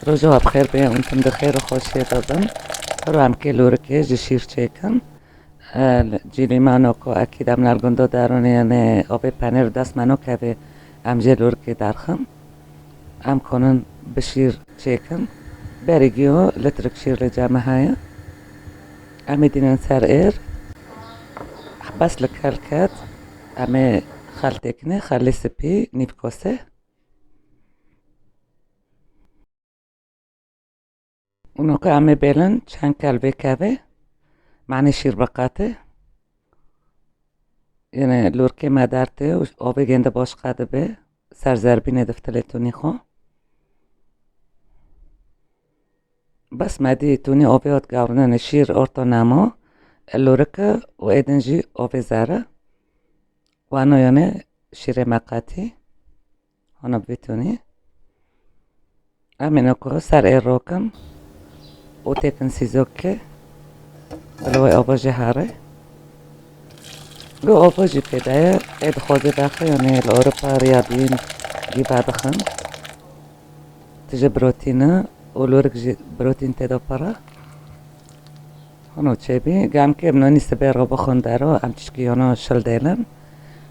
رجوع بخير بيه وانتم بخير وخوشي طبعا. رو هم که لورکه جشیر چکن جیلی منو که اکید هم نلگندو دارونی یعنی آب پنیر دست منو که به امجه لورکه درخم هم کنن بشیر چکن برگیو لترک شیر لجامه های امی دینن سر ایر بس لکلکت امی خلطکنه خلی سپی نیبکوسه اونو که امی بیلن چند کلبه که معنی شیر بقاته یعنی لورکه مدارته و آب گنده باش قاده به سرزربین دفتله تونی خو بس مدی تونی آبی آد گاونن شیر ارتو نما لورکه و ایدنجی آب زاره و انو یعنی شیر مقاتی هنو بیتونی امینو که سر ای روکن و تکن سیزوکه بلوی آبا جهاره گو آبا جی پیده اید خوزی داخل یعنی الأوروبا رياضيين جيبها دخن تجي بروتينة ولورك جي بروتين تدو برا هنو تشيبي قام كي بنوني سبير غبو خندارو ام تشكي يونو شل ديلن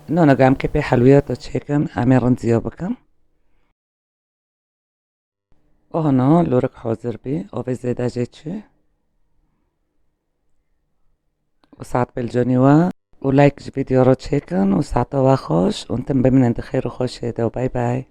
نونو قام كي بي حلويات وتشيكن امي رنزيو بكم وهنو لورك حوزر بي اوبي زيدا جيتشي وساعت بالجونيوا ولايك فيديو رو تشيكن وساعتو واخوش وانتم بمن انت خير وخوش هيدا وباي باي